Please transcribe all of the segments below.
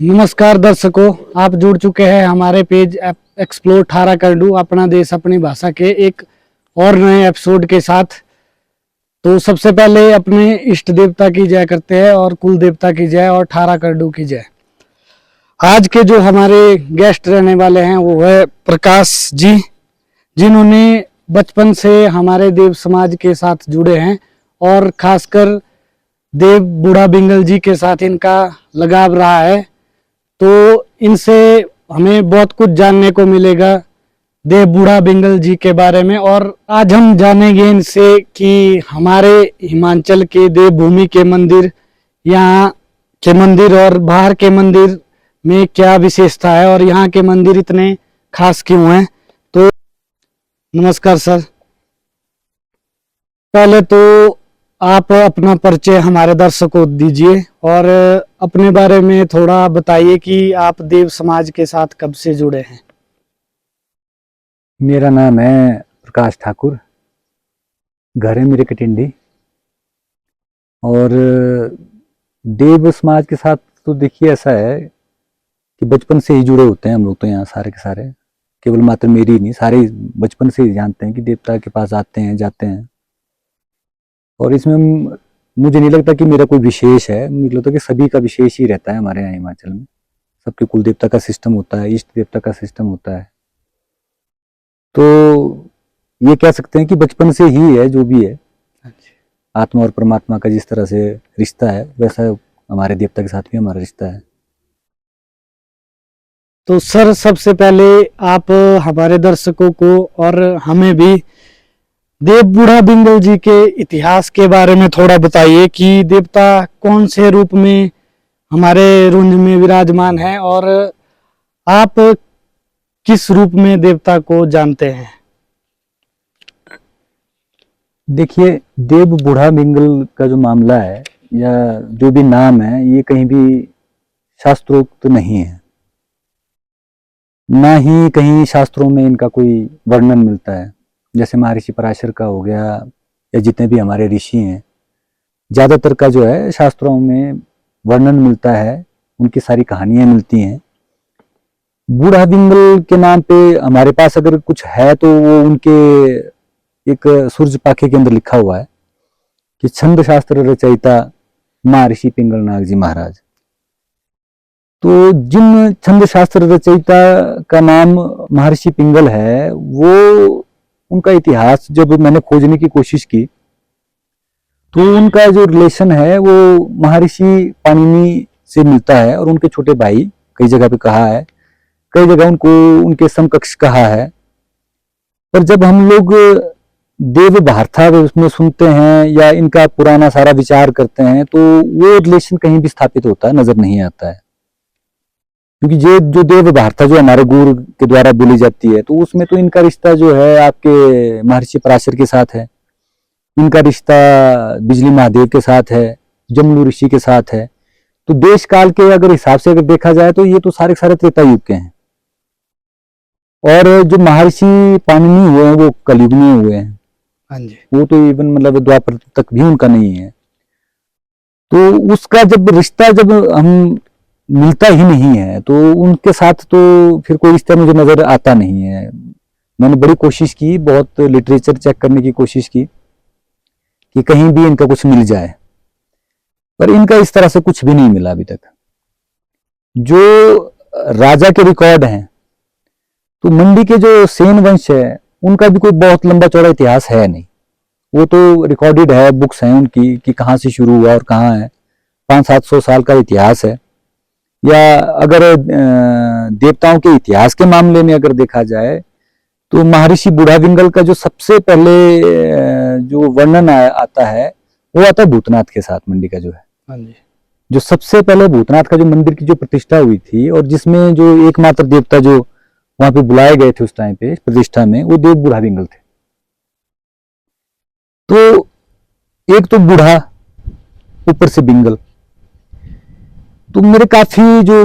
नमस्कार दर्शकों, आप जुड़ चुके हैं हमारे पेज एक्सप्लोर 18 कर डू अपना देश अपनी भाषा के एक और नए एपिसोड के साथ। तो सबसे पहले अपने इष्ट देवता की जय करते हैं और कुल देवता की जय और 18 कर डू की जय। आज के जो हमारे गेस्ट रहने वाले हैं वो है प्रकाश जी, जिन्होंने बचपन से हमारे देव समाज के साथ जुड़े हैं और खासकर देव बूढ़ा बिंगल जी के साथ इनका लगाव रहा है। तो इनसे हमें बहुत कुछ जानने को मिलेगा देव बूढ़ा बिंगल जी के बारे में। और आज हम जानेंगे इनसे कि हमारे हिमाचल के देवभूमि के मंदिर, यहाँ के मंदिर और बाहर के मंदिर में क्या विशेषता है और यहाँ के मंदिर इतने खास क्यों हैं। तो नमस्कार सर, पहले तो आप अपना परिचय हमारे दर्शकों को दीजिए और अपने बारे में थोड़ा बताइए कि आप देव समाज के साथ कब से जुड़े हैं। मेरा नाम है प्रकाश ठाकुर, घर है मेरे कटिंडी। और देव समाज के साथ तो देखिए ऐसा है कि बचपन से ही जुड़े होते हैं हम लोग। तो यहाँ सारे के सारे, केवल मात्र मेरी नहीं, सारे बचपन से ही जानते हैं कि देवता के पास आते हैं जाते हैं। और इसमें मुझे नहीं लगता कि मेरा कोई विशेष है, मुझे लगता है कि सभी का विशेष ही रहता है हमारे यहाँ हिमाचल में। सबके कुल देवता का सिस्टम होता है, इष्ट देवता का सिस्टम होता है। तो ये कह सकते हैं कि बचपन से ही है जो भी है। आत्मा और परमात्मा का जिस तरह से रिश्ता है वैसा हमारे देवता के साथ भी हमारा रिश्ता है। तो सर सबसे पहले आप हमारे दर्शकों को और हमें भी देव बूढ़ा बिंगल जी के इतिहास के बारे में थोड़ा बताइए कि देवता कौन से रूप में हमारे रुंज में विराजमान है और आप किस रूप में देवता को जानते हैं। देखिए, देव बूढ़ा बिंगल का जो मामला है या जो भी नाम है, ये कहीं भी शास्त्रोक्त नहीं है, ना ही कहीं शास्त्रों में इनका कोई वर्णन मिलता है। जैसे महर्षि पराशर का हो गया या जितने भी हमारे ऋषि हैं, ज्यादातर का जो है शास्त्रों में वर्णन मिलता है, उनकी सारी कहानियां मिलती हैं। बूढ़ा बिंगल के नाम पे हमारे पास अगर कुछ है तो वो उनके एक सूर्य पाखे के अंदर लिखा हुआ है कि छंद शास्त्र रचयिता महर्षि पिंगलनाग जी महाराज। तो जिन छंद शास्त्र रचयिता का नाम महर्षि पिंगल है, वो उनका इतिहास जब मैंने खोजने की कोशिश की तो उनका जो रिलेशन है वो महर्षि पाणिनि से मिलता है। और उनके छोटे भाई कई जगह पे कहा है, कई जगह उनको उनके समकक्ष कहा है। पर जब हम लोग देव वार्ता उसमें सुनते हैं या इनका पुराना सारा विचार करते हैं तो वो रिलेशन कहीं भी स्थापित होता है नजर नहीं आता है। क्योंकि ये जो देव वार्ता जो हमारे गुरु के द्वारा बोली जाती है, तो उसमें तो इनका रिश्ता जो है आपके महर्षि पराशर के साथ है, इनका रिश्ता बिजली महादेव के साथ है, जमलू ऋषि के साथ है। तो देश काल के अगर हिसाब से अगर देखा जाए तो ये तो सारे सारे त्रेता युग के हैं। और जो महर्षि पाणिनि हुए हैं वो कलयुग में हुए हैं। हाँ जी। वो तो इवन मतलब द्वापर तक भी उनका नहीं है। तो उसका जब रिश्ता जब हम मिलता ही नहीं है तो उनके साथ तो फिर कोई रिश्ता मुझे नजर आता नहीं है। मैंने बड़ी कोशिश की, बहुत लिटरेचर चेक करने की कोशिश की कि कहीं भी इनका कुछ मिल जाए, पर इनका इस तरह से कुछ भी नहीं मिला अभी तक। जो राजा के रिकॉर्ड हैं, तो मंडी के जो सेन वंश है उनका भी कोई बहुत लंबा चौड़ा इतिहास है नहीं। वो तो रिकॉर्डेड है, बुक्स हैं उनकी कि कहाँ से शुरू हुआ और कहाँ है। 500-700 साल का इतिहास है। या अगर देवताओं के इतिहास के मामले में अगर देखा जाए तो महर्षि बूढ़ा बिंगल का जो सबसे पहले जो वर्णन आता है वो आता है भूतनाथ के साथ। मंडी का जो है, हाँ जी, जो सबसे पहले भूतनाथ का जो मंदिर की जो प्रतिष्ठा हुई थी और जिसमें जो एकमात्र देवता जो वहां पे बुलाए गए थे उस टाइम पे प्रतिष्ठा में, वो देव बूढ़ा बिंगल थे। तो एक तो बूढ़ा, ऊपर से बिंगल। तो मेरे काफी जो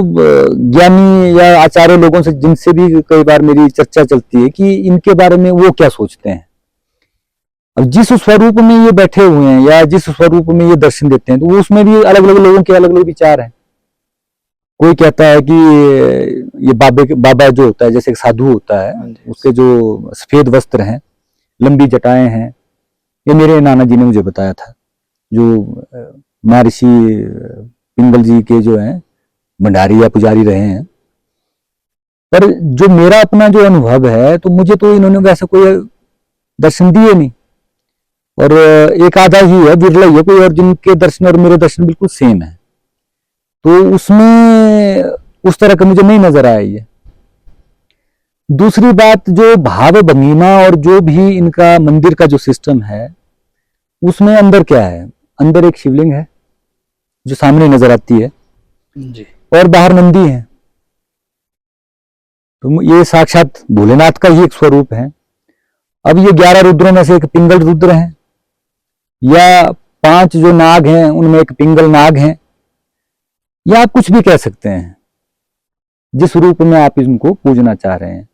ज्ञानी या आचार्य लोगों से जिनसे भी कई बार मेरी चर्चा चलती है कि इनके बारे में वो क्या सोचते हैं। अब जिस स्वरूप में ये बैठे हुए हैं या जिस स्वरूप में ये दर्शन देते हैं, तो उसमें भी अलग अलग लोगों के अलग अलग विचार हैं। कोई कहता है कि ये बाबा जो होता है जैसे एक साधु होता है, हाँ जी। उसके जो सफेद वस्त्र हैं, लंबी जटाएं हैं, ये मेरे नाना जी ने मुझे बताया था, जो महर्षि पिंगल जी के जो हैं भंडारी या पुजारी रहे हैं। पर जो मेरा अपना जो अनुभव है, तो मुझे तो इन्होंने वैसा कोई दर्शन दिए नहीं, और एक आधा ही है, बिरला ही है कोई, और जिनके दर्शन और मेरे दर्शन बिल्कुल सेम है। तो उसमें उस तरह का मुझे नहीं नजर आया ये। दूसरी बात, जो भाव भंगिमा और जो भी इनका मंदिर का जो सिस्टम है, उसमें अंदर क्या है, अंदर एक शिवलिंग है जो सामने नजर आती है जी। और बाहर नंदी है। तो ये साक्षात भोलेनाथ का ही एक स्वरूप है। अब ये 11 रुद्रों में से एक पिंगल रुद्र है, या 5 जो नाग हैं उनमें एक पिंगल नाग है, या आप कुछ भी कह सकते हैं, जिस रूप में आप इनको पूजना चाह रहे हैं।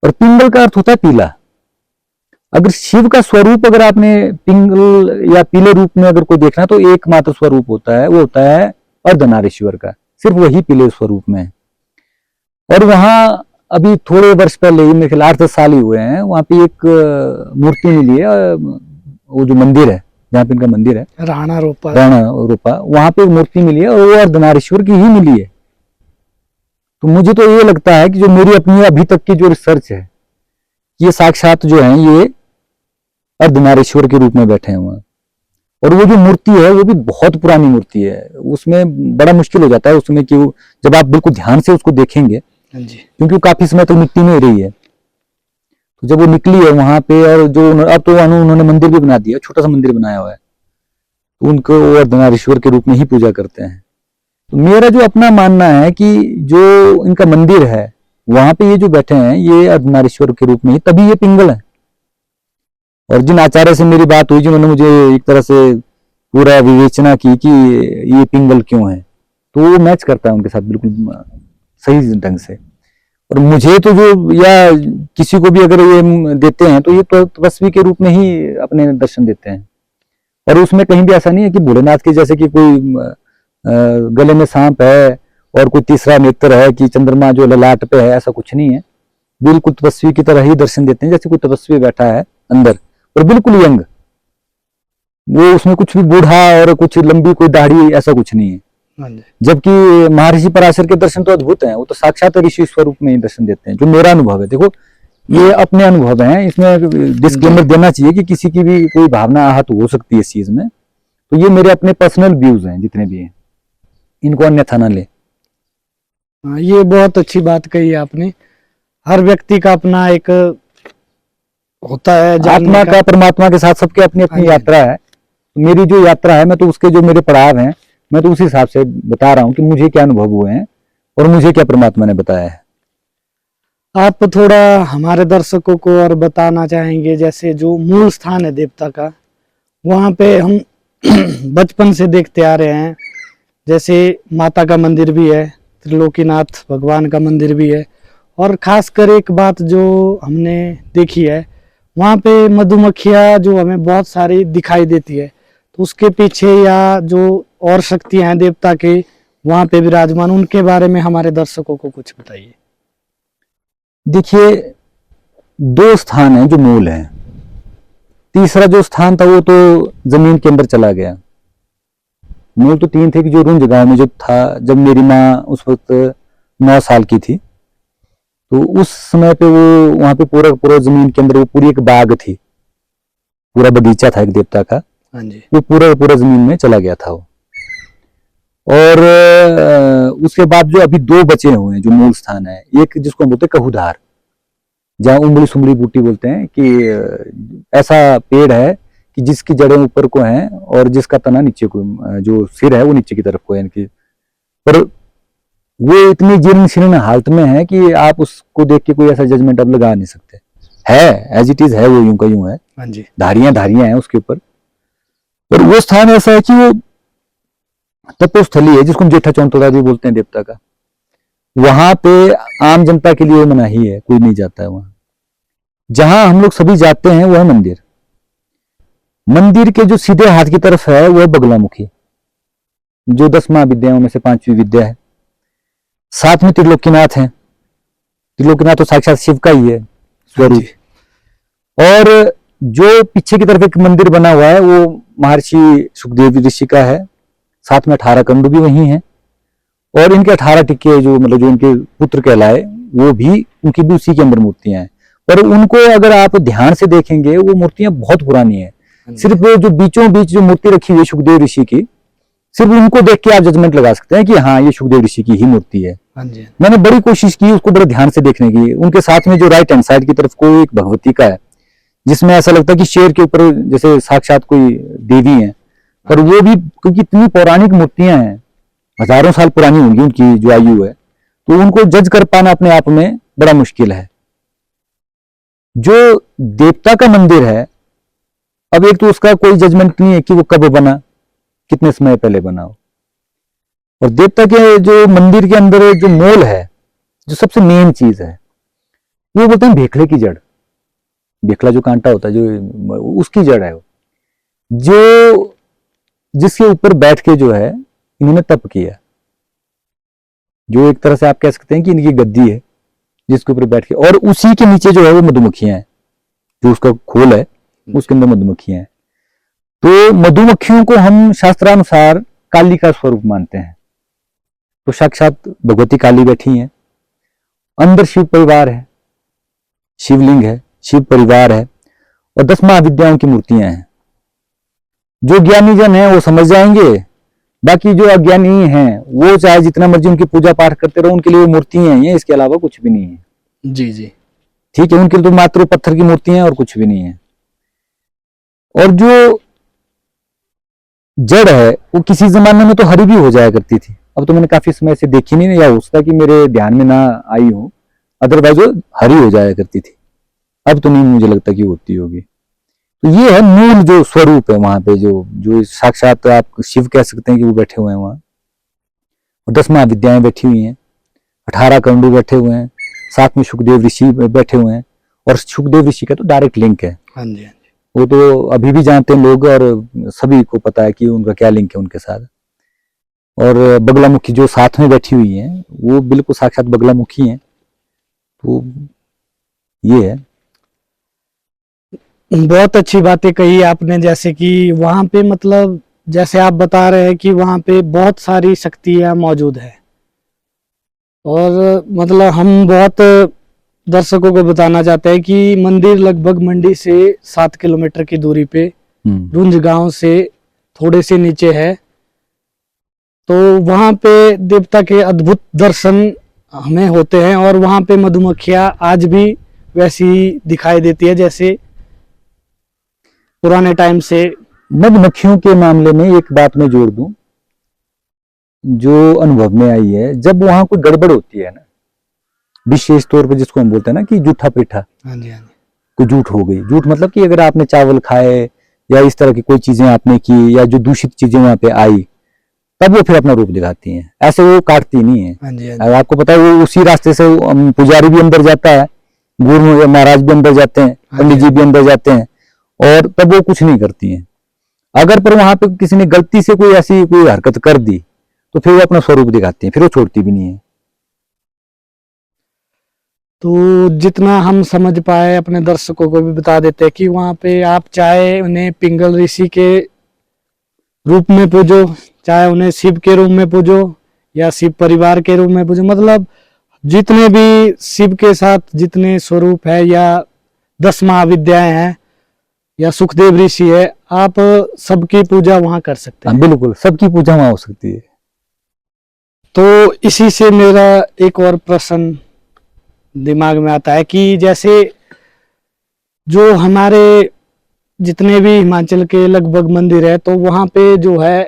और पिंगल का अर्थ होता है पीला। अगर शिव का स्वरूप अगर आपने पिंगल या पीले रूप में अगर कोई देखना है, तो एकमात्र स्वरूप होता है, वो होता है अर्धनारीश्वर का, सिर्फ वही पीले स्वरूप में है। और वहां अभी थोड़े वर्ष पहले ही, मेरे ख्याल 8-10 साल ही हुए हैं, वहां पे एक मूर्ति मिली है, वो जो मंदिर है जहाँ पे इनका मंदिर है राणा रोपा, वहां पे एक मूर्ति मिली है, और वो अर्धनारीश्वर की ही मिली है। तो मुझे तो ये लगता है कि जो मेरी अपनी अभी तक की जो रिसर्च है, ये साक्षात जो है ये अर्धनारीश्वर के रूप में बैठे हैं वहां। और वो जो मूर्ति है वो भी बहुत पुरानी मूर्ति है, उसमें बड़ा मुश्किल हो जाता है उसमें कि जब आप बिल्कुल ध्यान से उसको देखेंगे, क्योंकि वो काफी समय तक मिट्टी में रही है। तो जब वो निकली है वहां पे, और जो अब तो उन्होंने मंदिर भी बना दिया, छोटा सा मंदिर बनाया हुआ है, तो उनको अर्धनारीश्वर के रूप में ही पूजा करते हैं। तो मेरा जो अपना मानना है कि जो इनका मंदिर है वहां पे ये जो बैठे हैं ये अर्धनारीश्वर के रूप में ही, तभी ये पिंगल है। और जिन आचार्य से मेरी बात हुई, जिन्होंने मुझे एक तरह से पूरा विवेचना की कि ये पिंगल क्यों है, तो वो मैच करता है उनके साथ बिल्कुल सही ढंग से। और मुझे तो जो, या किसी को भी अगर ये देते हैं, तो ये तो तपस्वी के रूप में ही अपने दर्शन देते हैं। और उसमें कहीं भी ऐसा नहीं है कि भोलेनाथ के जैसे कि कोई गले में सांप है और कोई तीसरा नेत्र है कि चंद्रमा जो ललाट पे है, ऐसा कुछ नहीं है। बिल्कुल तपस्वी की तरह ही दर्शन देते हैं, जैसे कोई तपस्वी बैठा है अंदर, और बिल्कुल यंग, वो उसमें कुछ भी बूढ़ा और कुछ लंबी कोई दाढ़ी ऐसा कुछ नहीं है। जबकि महर्षि पराशर के दर्शन तो अद्भुत हैं, वो तो साक्षात ऋषि स्वरूप में ही दर्शन देते हैं, जो मेरा अनुभव है। देखो ये अपने अनुभव हैं, इसमें डिस्क्लेमर देना चाहिए कि किसी की भी कोई भावना आहत हो सकती है इस चीज में। तो ये मेरे अपने पर्सनल व्यूज हैं जितने भी हैं, इनको अन्यथा ना ले। ये बहुत अच्छी बात कही आपने। हर व्यक्ति का अपना एक होता है आत्मा का परमात्मा के साथ सबके अपनी अपनी यात्रा है। मेरी जो यात्रा है, मैं तो उसके जो मेरे पड़ाव हैं, मैं तो उस हिसाब से बता रहा हूँ कि मुझे क्या अनुभव हुए हैं और मुझे क्या परमात्मा ने बताया है। आप थोड़ा हमारे दर्शकों को और बताना चाहेंगे, जैसे जो मूल स्थान है देवता का, वहां पे हम बचपन से देखते आ रहे हैं, जैसे माता का मंदिर भी है, त्रिलोकीनाथ भगवान का मंदिर भी है, और खासकर एक बात जो हमने देखी है, वहाँ पे मधुमक्खियाँ जो हमें बहुत सारी दिखाई देती है, तो उसके पीछे या जो और शक्तियां हैं देवता के वहाँ पे विराजमान, उनके बारे में हमारे दर्शकों को कुछ बताइए। देखिए, 2 स्थान हैं जो मूल हैं, तीसरा जो स्थान था वो तो जमीन के अंदर चला गया। मूल तो 3 थे कि जो रुंज गांव में जो था, जब मेरी माँ उस वक्त 9 साल की थी, तो उस समय पे वो वहां पे पूरा जमीन के अंदर वो पूरी एक बाग थी, पूरा बगीचा था एक देवता का। हाँ जी। वो पूरा जमीन में चला गया था वो। और उसके बाद जो अभी 2 बचे हुए हैं जो मूल स्थान है, एक जिसको हम बोलते हैं कहूधार, जहाँ उंगली सुंगली बूटी बोलते हैं, कि ऐसा पेड़ है कि जिसकी जड़ें ऊपर को हैं और जिसका तना नीचे को, जो सिर है वो नीचे की तरफ को है इनकी। पर वो इतनी जीर्ण शीर्ण हालत में है कि आप उसको देख के कोई ऐसा जजमेंट अब लगा नहीं सकते। है एज इट इज है, वो यूं का यूं है। हाँ जी। धारियां हैं उसके ऊपर। और वो स्थान ऐसा है कि वो तपोस्थली है, जिसको हम जेठा चौंतोदा भी बोलते हैं देवता का। वहां पे आम जनता के लिए मनाही है, कोई नहीं जाता है वहां। जहां हम लोग सभी जाते हैं वो है मंदिर। मंदिर के जो सीधे हाथ की तरफ है वो है बगलामुखी, जो 10 महाविद्याओं में से 5वीं विद्या है। साथ में त्रिलोकीनाथ हैं। त्रिलोकीनाथ तो साक्षात शिव का ही है स्वरूप। और जो पीछे की तरफ एक मंदिर बना हुआ है वो महर्षि सुखदेव ऋषि का है। साथ में 18 कंडू भी वही हैं। और इनके 18 टिक्के जो मतलब जो इनके पुत्र कहलाए वो भी उनकी भी उसी के अंदर मूर्तियां हैं। पर उनको अगर आप ध्यान से देखेंगे वो मूर्तियां बहुत पुरानी है। सिर्फ जो बीचों बीच जो मूर्ति रखी हुई है सुखदेव ऋषि की, सिर्फ उनको देख के आप जजमेंट लगा सकते हैं कि हाँ ये सुखदेव ऋषि की ही मूर्ति है। मैंने बड़ी कोशिश की उसको बड़े ध्यान से देखने की। उनके साथ में जो राइट हैंड साइड की तरफ कोई एक भगवती का है जिसमें ऐसा लगता है कि शेर के ऊपर जैसे साक्षात कोई देवी है। पर वो भी क्योंकि इतनी पौराणिक मूर्तियां हैं, हजारों साल पुरानी होंगी उनकी जो आयु है, तो उनको जज कर पाना अपने आप में बड़ा मुश्किल है। जो देवता का मंदिर है, अब एक तो उसका कोई जजमेंट नहीं है कि वो कब बना, कितने समय पहले बना हो। और देवता के जो मंदिर के अंदर जो मोल है, जो सबसे मेन चीज है, वो बोलते हैं भेखले की जड़। भेखला जो कांटा होता है जो उसकी जड़ है वो, जो जिसके ऊपर बैठ के जो है इन्होंने तप किया। जो एक तरह से आप कह सकते हैं कि इनकी गद्दी है जिसके ऊपर बैठ के, और उसी के नीचे जो है वो मधुमक्खियां हैं। जो उसका खोल है उसके अंदर मधुमक्खियां हैं। तो मधुमक्खियों को हम शास्त्रानुसार काली का स्वरूप मानते हैं। तो साक्षात भगवती काली बैठी हैं। अंदर शिव परिवार है, शिवलिंग है, शिव परिवार है, और 10 महाविद्याओं की मूर्तियां हैं। जो ज्ञानी जन है वो समझ जाएंगे, बाकी जो अज्ञानी हैं वो चाहे जितना मर्जी उनकी पूजा पाठ करते रहो, उनके लिए वो मूर्तियां हैं, इसके अलावा कुछ भी नहीं है। जी जी ठीक है, उनके लिए तो मात्र पत्थर की मूर्तियां हैं और कुछ भी नहीं है। और जो जड़ है वो किसी जमाने में तो हरी भी हो जाया करती थी। अब तो मैंने काफी समय से देखी नहीं, या हो सकता कि मेरे ध्यान में ना आई हो, अदरवाइज वो हरी हो जाया करती थी। अब तो नहीं मुझे लगता कि होती होगी। तो ये है मूल जो स्वरूप है वहां पे, जो साक्षात आप शिव कह सकते हैं कि वो बैठे हुए हैं वहां। और 10 महाविद्याएं बैठी हुई हैं, 18 कंडू बैठे हुए हैं, साथ में सुखदेव ऋषि बैठे हुए हैं। और सुखदेव ऋषि का तो डायरेक्ट लिंक है। हाँ जी, वो तो अभी भी जानते हैं लोग, और सभी को पता है कि उनका क्या लिंक है उनके साथ। और बगलामुखी जो साथ में बैठी हुई है वो बिल्कुल साक्षात बगलामुखी है। तो ये है। बहुत अच्छी बातें कही आपने। जैसे कि वहां पे मतलब जैसे आप बता रहे हैं कि वहां पे बहुत सारी शक्तियां मौजूद है, और मतलब हम बहुत दर्शकों को बताना चाहते हैं कि मंदिर लगभग मंडी से 7 किलोमीटर की दूरी पे रुंज गांव से थोड़े से नीचे है। तो वहां पे देवता के अद्भुत दर्शन हमें होते हैं, और वहां पे मधुमक्खियां आज भी वैसी दिखाई देती है जैसे पुराने टाइम से। मधुमक्खियों के मामले में एक बात मैं जोड़ दूं जो अनुभव में आई है। जब वहां कोई गड़बड़ होती है ना, विशेष तौर पर जिसको हम बोलते हैं ना कि जूठा पेठा, हाँ जी, हाँ जी, कोई झूठ हो गई। झूठ मतलब कि अगर आपने चावल खाए या इस तरह की कोई चीजें आपने की, या जो दूषित चीजें वहां पे आई, तब वो फिर अपना रूप दिखाती हैं। ऐसे वो काटती नहीं है। हाँ जी, हाँ अब आपको पता है वो उसी रास्ते से पुजारी भी अंदर जाता है, गुरु महाराज भी अंदर जाते हैं, पंडित जी भी अंदर जाते हैं, और तब वो कुछ नहीं करती हैं। अगर पर वहां पे किसी ने गलती से कोई ऐसी कोई हरकत कर दी तो फिर वो अपना स्वरूप दिखाती हैं, फिर वो छोड़ती भी नहीं है। तो जितना हम समझ पाए अपने दर्शकों को भी बता देते हैं कि वहां पे आप चाहे उन्हें पिंगल ऋषि के रूप में पूजो, चाहे उन्हें शिव के रूप में पूजो, या शिव परिवार के रूप में पूजो, मतलब जितने भी शिव के साथ जितने स्वरूप है, या 10 महाविद्याएं हैं, या सुखदेव ऋषि है, आप सबकी पूजा वहां कर सकते हैं। बिल्कुल, सबकी पूजा वहां हो सकती है। तो इसी से मेरा एक और प्रश्न दिमाग में आता है कि जैसे जो हमारे जितने भी हिमाचल के लगभग मंदिर है, तो वहां पे जो है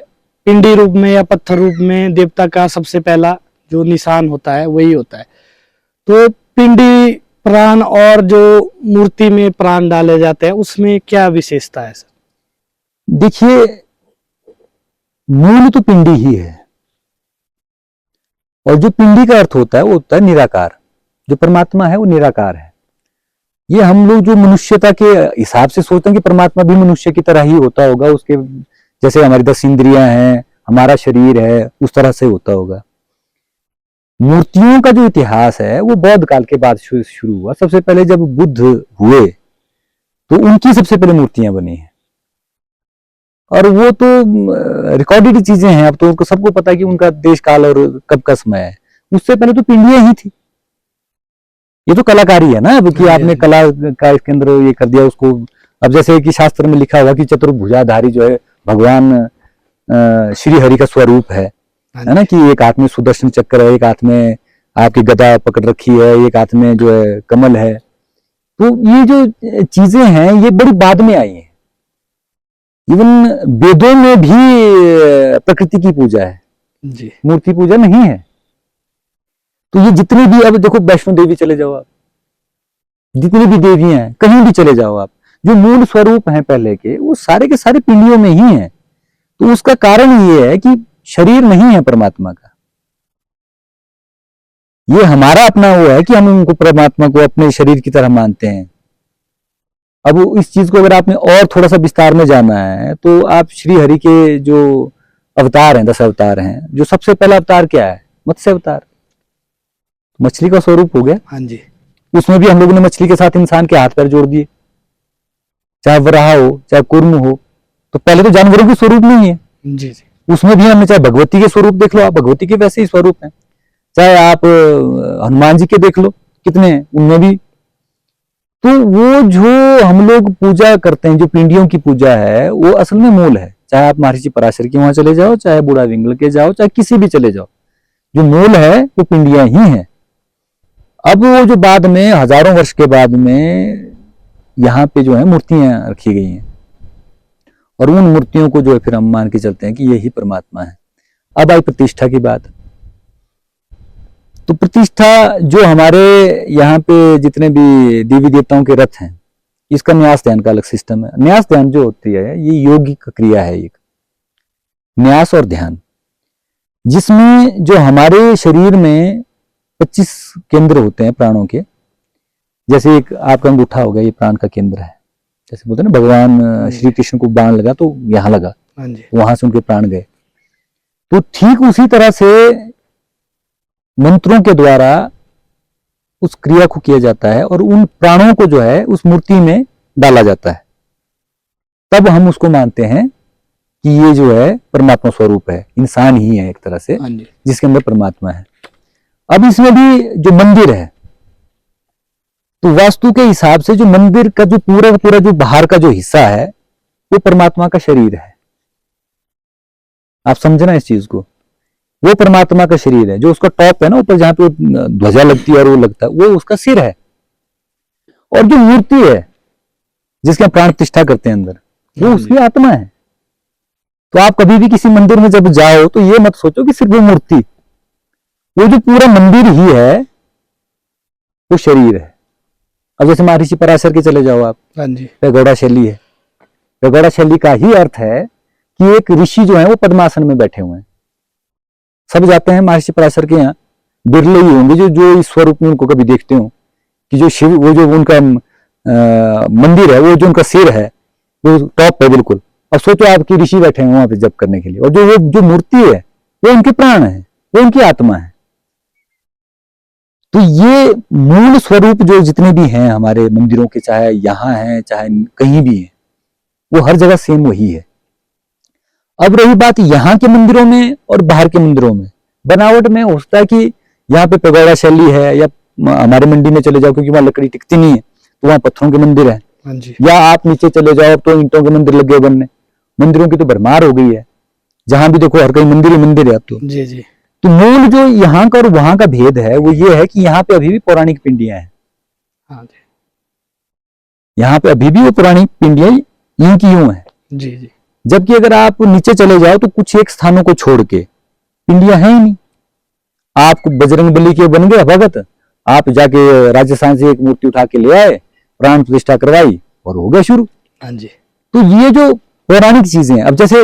पिंडी रूप में या पत्थर रूप में देवता का सबसे पहला जो निशान होता है वही होता है। तो पिंडी प्राण और जो मूर्ति में प्राण डाले जाते हैं उसमें क्या विशेषता है सर? देखिए, मूल तो पिंडी ही है, और जो पिंडी का अर्थ होता है वो होता है निराकार। जो परमात्मा है वो निराकार है। ये हम लोग जो मनुष्यता के हिसाब से सोचते हैं कि परमात्मा भी मनुष्य की तरह ही होता होगा, उसके जैसे हमारी 10 इंद्रियां हैं, हमारा शरीर है, उस तरह से होता होगा। मूर्तियों का जो इतिहास है वो बौद्ध काल के बाद शुरू हुआ। सबसे पहले जब बुद्ध हुए तो उनकी सबसे पहले मूर्तियां बनी हैं, और वो तो रिकॉर्डेड चीजें हैं। अब तो उनको सबको पता है कि उनका देश काल और कब का समय है। उससे पहले तो पिंडियां ही थी। ये तो कलाकारी है ना, अब कि आपने कला का इसके अंदर ये कर दिया उसको। अब जैसे कि शास्त्र में लिखा हुआ कि चतुर्भुजाधारी जो है भगवान श्री हरि का स्वरूप है ना, कि एक हाथ में सुदर्शन चक्र है, एक हाथ में आपकी गदा पकड़ रखी है, एक हाथ में जो है कमल है। तो ये जो चीजें हैं ये बड़ी बाद में आई हैं। इवन वेदों में भी प्रकृति की पूजा है जी, मूर्ति पूजा नहीं है। तो ये जितनी भी, अब देखो वैष्णो देवी चले जाओ आप, जितनी भी देवियां हैं कहीं भी चले जाओ आप, जो मूल स्वरूप हैं पहले के वो सारे के सारे पिंडियों में ही हैं। तो उसका कारण ये है कि शरीर नहीं है परमात्मा का। ये हमारा अपना वो है कि हम उनको परमात्मा को अपने शरीर की तरह मानते हैं। अब इस चीज को अगर आपने और थोड़ा सा विस्तार में जाना है तो आप श्री हरि के जो अवतार हैं, 10 अवतार हैं, जो सबसे पहला अवतार क्या है? मत्स्य अवतार, मछली का स्वरूप हो गया। हाँ जी, उसमें भी हम लोगों ने मछली के साथ इंसान के हाथ पैर जोड़ दिए, चाहे वराह हो चाहे कुर्म हो। तो पहले तो जानवरों के स्वरूप नहीं है, जी, जी, उसमें भी हमने चाहे भगवती के स्वरूप देख लो, आप भगवती के वैसे ही स्वरूप हैं, चाहे आप हनुमान जी के देख लो कितने हैं, उनमें भी। तो वो जो हम लोग पूजा करते हैं, जो पिंडियों की पूजा है, वो असल में मूल है। चाहे आप महर्षि पराशर के वहां चले जाओ, चाहे बूढ़ा विंगल के जाओ, चाहे किसी भी चले जाओ, जो मूल है वो पिंडियां ही हैं। अब वो जो बाद में हजारों वर्ष के बाद में यहाँ पे जो है मूर्तियां रखी गई हैं, और उन मूर्तियों को जो है फिर हम मान के चलते हैं कि यही परमात्मा है। अब आई प्रतिष्ठा की बात। तो प्रतिष्ठा जो हमारे यहाँ पे जितने भी देवी देवताओं के रथ हैं, इसका न्यास ध्यान का अलग सिस्टम है। न्यास ध्यान जो होती है ये यौगिक क्रिया है, एक न्यास और ध्यान, जिसमें जो हमारे शरीर में 25 केंद्र होते हैं प्राणों के। जैसे एक आपका अंगूठा हो गया, ये प्राण का केंद्र है। जैसे बोलते हैं ना, भगवान श्री कृष्ण को बाण लगा तो यहां लगा, वहां से उनके प्राण गए। तो ठीक उसी तरह से मंत्रों के द्वारा उस क्रिया को किया जाता है, और उन प्राणों को जो है उस मूर्ति में डाला जाता है। तब हम उसको मानते हैं कि ये जो है परमात्मा स्वरूप है, इंसान ही है एक तरह से, जिसके अंदर परमात्मा है। अब इसमें भी जो मंदिर है, तो वास्तु के हिसाब से जो मंदिर का जो पूरा जो बाहर का जो हिस्सा है वो परमात्मा का शरीर है। आप समझना इस चीज को, वो परमात्मा का शरीर है। जो उसका टॉप है ना, ऊपर जहां पे ध्वजा लगती है और वो लगता है, वो उसका सिर है। और जो मूर्ति है जिसके हम प्राण प्रतिष्ठा करते हैं अंदर, वो उसकी आत्मा है। तो आप कभी भी किसी मंदिर में जब जाओ तो ये मत सोचो कि सिर्फ वो मूर्ति, वो जो पूरा मंदिर ही है वो शरीर है। अब जैसे महर्षि पराशर के चले जाओ आप, पैगोडा शैली है। पैगोडा शैली का ही अर्थ है कि एक ऋषि जो है वो पद्मासन में बैठे हुए हैं। सब जाते हैं महर्षि पराशर के यहाँ, बिरले ही होंगे जो इस स्वरूप में उनको कभी देखते हो कि जो शिव, वो जो उनका मंदिर है, वो जो उनका सिर है वो टॉप है बिल्कुल। अब सोचो आपकी ऋषि बैठे हैं वहां पे जप करने के लिए, और जो मूर्ति है वो उनके प्राण है, वो उनकी आत्मा है। तो ये मूल स्वरूप जो जितने भी हैं हमारे मंदिरों के, चाहे यहाँ हैं चाहे कहीं भी हैं, वो हर जगह सेम वही है। अब रही बात यहाँ के मंदिरों में और बाहर के मंदिरों में, बनावट में होता है कि यहाँ पे पैगोडा शैली है, या हमारे मंडी में चले जाओ क्योंकि वहां लकड़ी टिकती नहीं है तो वहां पत्थरों के मंदिर है, या आप नीचे चले जाओ तो ईंटों के मंदिर लगे बनने। मंदिरों की तो भरमार हो गई है, जहां भी देखो हर कहीं मंदिर ही मंदिर है अब तो। जी जी। तो मूल जो यहाँ का और वहां का भेद है वो ये है कि यहाँ पे अभी भी पौराणिक पिंडियां हैं। हाँ जी। यहाँ पे अभी भी वो पौराणिक पिंडियां यूं की यूं है। जी जी। जबकि अगर आप नीचे चले जाओ तो कुछ एक स्थानों को छोड़ के पिंडियां हैं ही नहीं। आप बजरंगबली के बन गए भगत, आप जाके राजस्थान से एक मूर्ति उठा के ले आए, प्राण प्रतिष्ठा करवाई और हो गया शुरू। हाँ जी। तो ये जो पौराणिक चीजें हैं, अब जैसे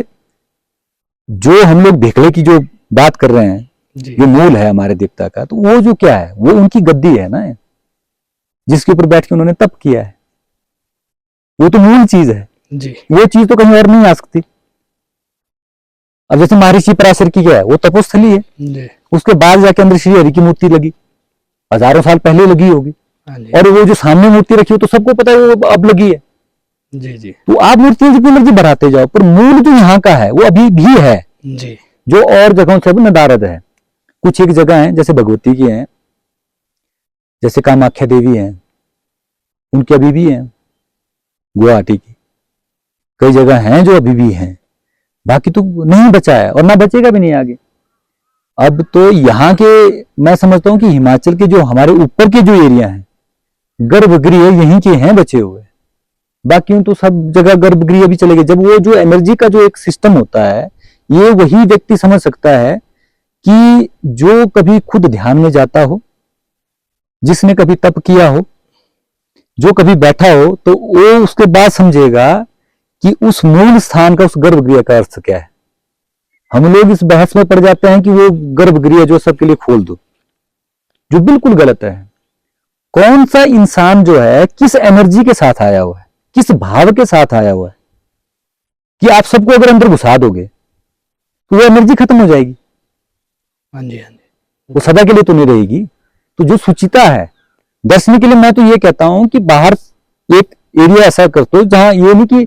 जो हम लोग भेकले की जो बात कर रहे हैं, जो मूल है हमारे देवता का, तो वो जो क्या है, वो उनकी गद्दी है ना, जिसके ऊपर बैठ के उन्होंने तप किया है। वो तो मूल चीज है जी। वो चीज तो कहीं और नहीं आ सकती। अब जैसे महर्षि पराशर की क्या है, वो तपोस्थली है, उसके बाद जाके अंदर श्री हरि की मूर्ति लगी, हजारों साल पहले लगी होगी। हाँ जी और वो जो सामने मूर्ति रखी हो तो सबको पता है वो अब लगी है। जी जी तो आप मूर्तियां जितनी मर्जी बढ़ाते जाओ, पर मूल जो यहाँ का है वो अभी भी है, जी जो और जगहों से भी नदारद है। कुछ एक जगह है जैसे भगवती की है, जैसे कामाख्या देवी है, उनकी अभी भी है गुवाहाटी की। कई जगह हैं जो अभी भी हैं, बाकी तो नहीं बचा है और ना बचेगा भी नहीं आगे। अब तो यहाँ के, मैं समझता हूँ कि हिमाचल के जो हमारे ऊपर के जो एरिया हैं, गर्भगृह यहीं के हैं बचे हुए। बाकी तो सब जगह गर्भगृह भी चले गए। जब वो जो एनर्जी का जो एक सिस्टम होता है, ये वही व्यक्ति समझ सकता है कि जो कभी खुद ध्यान में जाता हो, जिसने कभी तप किया हो, जो कभी बैठा हो, तो वो उसके बाद समझेगा कि उस मूल स्थान का, उस गर्भगृह का अर्थ क्या है। हम लोग इस बहस में पड़ जाते हैं कि वो गर्भगृह जो सबके लिए खोल दो, जो बिल्कुल गलत है। कौन सा इंसान जो है किस एनर्जी के साथ आया हुआ है, किस भाव के साथ आया हुआ है, कि आप सबको अगर अंदर घुसा दोगे तो वो एनर्जी खत्म हो जाएगी, हाँ जी हाँ जी वो सदा के लिए तो नहीं रहेगी। तो जो सुचिता है दर्शनी के लिए, मैं तो ये कहता हूं कि बाहर एक एरिया ऐसा कर दो जहां ये नहीं कि